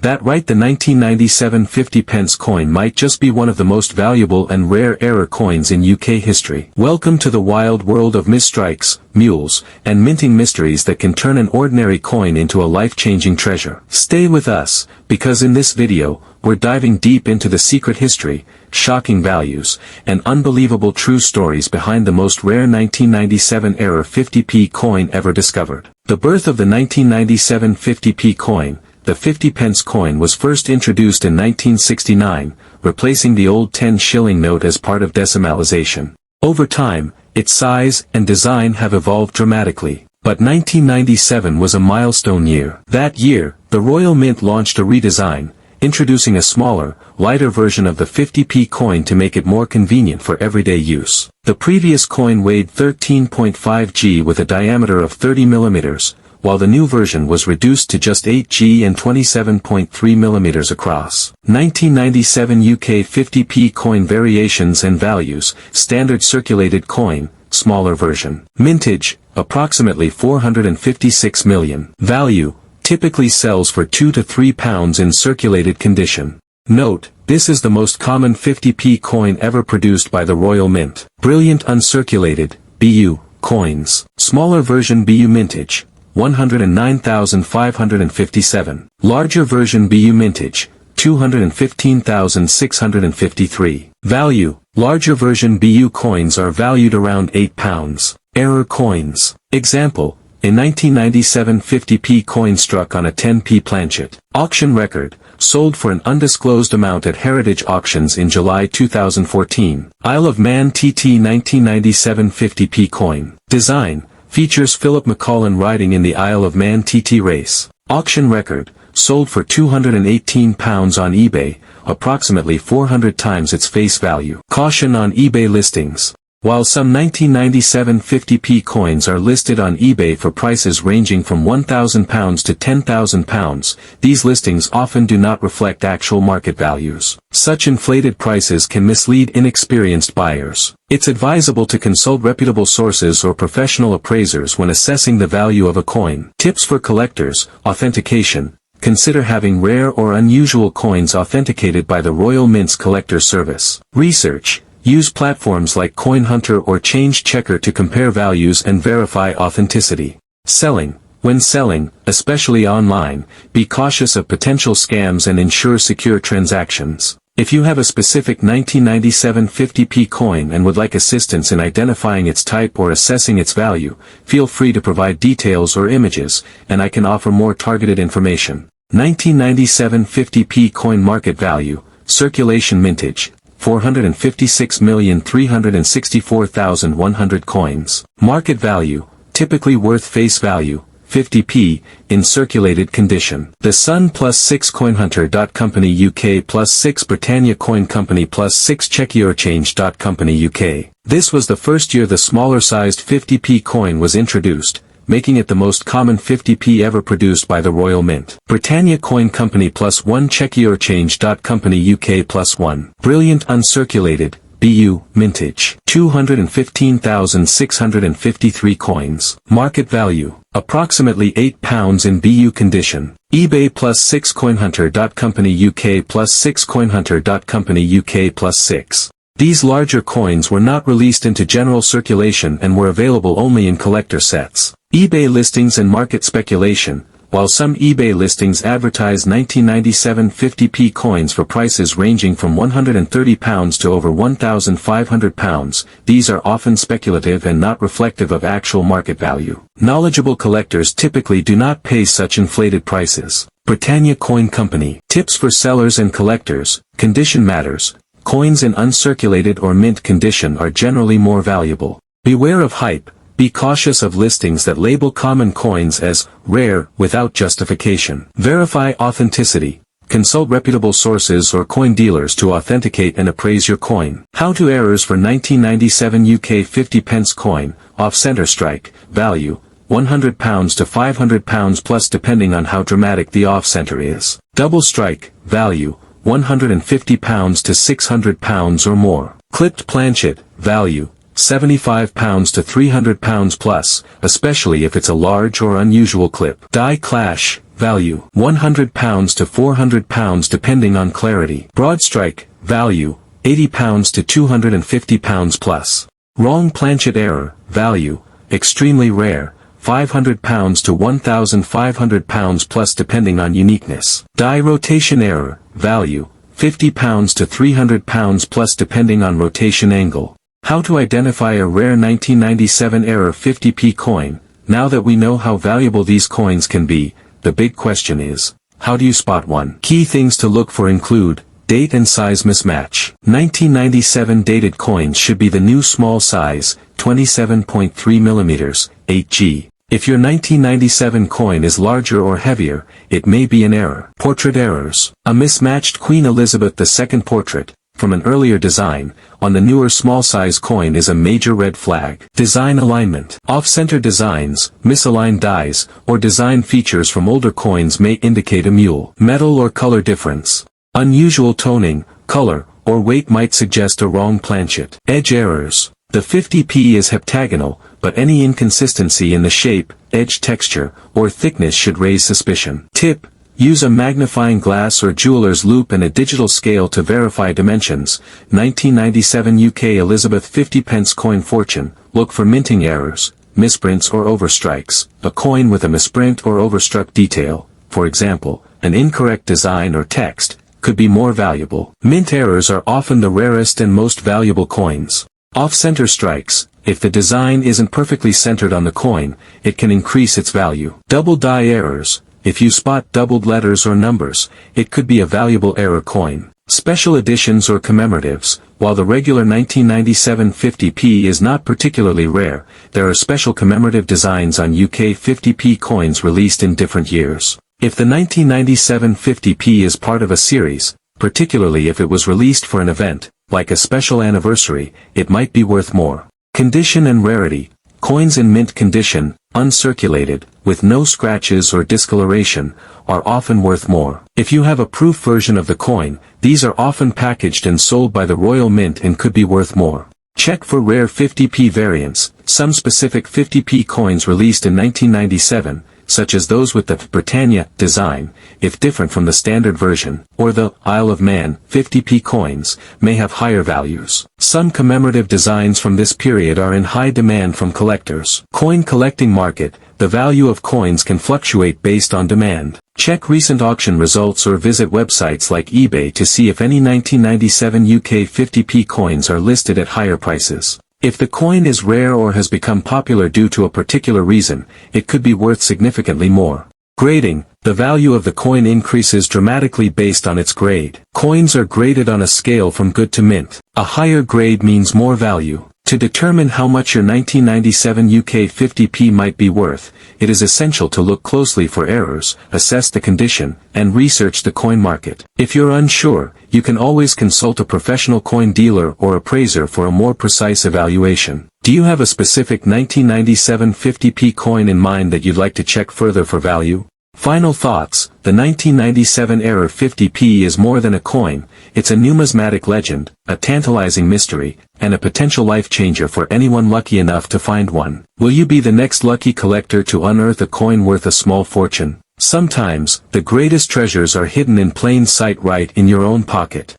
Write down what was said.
That right, the 1997 50 pence coin might just be one of the most valuable and rare error coins in UK history. Welcome to the wild world of misstrikes, mules, and minting mysteries that can turn an ordinary coin into a life-changing treasure. Stay with us, because in this video, we're diving deep into the secret history, shocking values, and unbelievable true stories behind the most rare 1997 era 50p coin ever discovered. The birth of the 1997 50p coin. The 50 pence coin was first introduced in 1969, replacing the old 10-shilling note as part of decimalization. Over time, its size and design have evolved dramatically, but 1997 was a milestone year. That year, the Royal Mint launched a redesign, introducing a smaller, lighter version of the 50p coin to make it more convenient for everyday use. The previous coin weighed 13.5 g with a diameter of 30 mm, while the new version was reduced to just 8 g and 27.3 mm across. 1997 UK 50p coin variations and values. Standard circulated coin, smaller version. Mintage, approximately 456 million. Value, typically sells for £2 to £3 in circulated condition. Note, this is the most common 50p coin ever produced by the Royal Mint. Brilliant uncirculated, BU, coins. Smaller version BU mintage, 109,557. Larger version BU mintage, 215,653. Value, larger version BU coins are valued around £8. Error coins. Example, a 1997 50p coin struck on a 10p planchet. Auction record, sold for an undisclosed amount at Heritage Auctions in July 2014. Isle of Man TT 1997 50p coin. Design, features Philip McCollin riding in the Isle of Man TT race. Auction record, sold for £218 on eBay, approximately 400 times its face value. Caution on eBay listings. While some 1997 50p coins are listed on eBay for prices ranging from £1,000 to £10,000, these listings often do not reflect actual market values. Such inflated prices can mislead inexperienced buyers. It's advisable to consult reputable sources or professional appraisers when assessing the value of a coin. Tips for collectors. Authentication. Consider having rare or unusual coins authenticated by the Royal Mint's collector service. Research. Use platforms like Coin Hunter or Change Checker to compare values and verify authenticity. Selling. When selling, especially online, be cautious of potential scams and ensure secure transactions. If you have a specific 1997 50p coin and would like assistance in identifying its type or assessing its value, feel free to provide details or images, and I can offer more targeted information. 1997 50p coin market value, circulation mintage, 456,364,100 coins. Market value, typically worth face value, 50p, in circulated condition. The Sun +6 CoinHunter.Company UK +6 Britannia Coin Company +6 CheckYourChange.Company UK. This was the first year the smaller-sized 50p coin was introduced, making it the most common 50p ever produced by the Royal Mint. Britannia Coin Company +1 CheckYourChange.Company UK +1. Brilliant uncirculated, BU, mintage. 215,653 coins. Market value, approximately £8 in BU condition. eBay +6 CoinHunter.Company UK +6 CoinHunter.Company UK +6. These larger coins were not released into general circulation and were available only in collector sets. eBay listings and market speculation. While some eBay listings advertise 1997 50p coins for prices ranging from £130 to over £1,500, these are often speculative and not reflective of actual market value. Knowledgeable collectors typically do not pay such inflated prices. Britannia Coin Company. Tips for sellers and collectors. Condition matters. Coins in uncirculated or mint condition are generally more valuable. Beware of hype. Be cautious of listings that label common coins as rare without justification. Verify authenticity. Consult reputable sources or coin dealers to authenticate and appraise your coin. How-to errors for 1997 UK 50 pence coin. Off-center strike. Value, £100 to £500 plus depending on how dramatic the off-center is. Double strike. Value, £150 to £600 or more. Clipped planchet. Value, £75 to £300 plus, especially if it's a large or unusual clip. Die clash, value, £100 to £400 depending on clarity. Broad strike, value, £80 to £250 plus. Wrong planchet error, value, extremely rare, £500 to £1,500 plus depending on uniqueness. Die rotation error, value, £50 to £300 plus depending on rotation angle. How to identify a rare 1997 era 50p coin? Now that we know how valuable these coins can be, the big question is, how do you spot one? Key things to look for include, date and size mismatch. 1997 dated coins should be the new small size, 27.3 mm, 8G. If your 1997 coin is larger or heavier, it may be an error. Portrait errors. A mismatched Queen Elizabeth II portrait, from an earlier design, on the newer small-size coin is a major red flag. Design alignment. Off-center designs, misaligned dies, or design features from older coins may indicate a mule. Metal or color difference. Unusual toning, color, or weight might suggest a wrong planchet. Edge errors. The 50p is heptagonal, but any inconsistency in the shape, edge texture, or thickness should raise suspicion. Tip. Use a magnifying glass or jeweler's loupe and a digital scale to verify dimensions. 1997 UK Elizabeth 50 pence coin fortune. Look for minting errors, misprints or overstrikes. A coin with a misprint or overstruck detail, for example, an incorrect design or text, could be more valuable. Mint errors are often the rarest and most valuable coins. Off-center strikes. If the design isn't perfectly centered on the coin, it can increase its value. Double die errors. If you spot doubled letters or numbers, it could be a valuable error coin. Special editions or commemoratives. While the regular 1997 50p is not particularly rare, there are special commemorative designs on UK 50p coins released in different years. If the 1997 50p is part of a series, particularly if it was released for an event, like a special anniversary, it might be worth more. Condition and rarity. Coins in mint condition, uncirculated, with no scratches or discoloration, are often worth more. If you have a proof version of the coin, these are often packaged and sold by the Royal Mint and could be worth more. Check for rare 50p variants. Some specific 50p coins released in 1997, such as those with the Britannia design, if different from the standard version, or the Isle of Man 50p coins, may have higher values. Some commemorative designs from this period are in high demand from collectors. Coin collecting market. The value of coins can fluctuate based on demand. Check recent auction results or visit websites like eBay to see if any 1997 UK 50p coins are listed at higher prices. If the coin is rare or has become popular due to a particular reason, it could be worth significantly more. Grading. The value of the coin increases dramatically based on its grade. Coins are graded on a scale from good to mint. A higher grade means more value. To determine how much your 1997 UK 50p might be worth, it is essential to look closely for errors, assess the condition, and research the coin market. If you're unsure, you can always consult a professional coin dealer or appraiser for a more precise evaluation. Do you have a specific 1997 50p coin in mind that you'd like to check further for value? Final thoughts. The 1997 era 50p is more than a coin, it's a numismatic legend, a tantalizing mystery, and a potential life changer for anyone lucky enough to find one. Will you be the next lucky collector to unearth a coin worth a small fortune? Sometimes, the greatest treasures are hidden in plain sight right in your own pocket.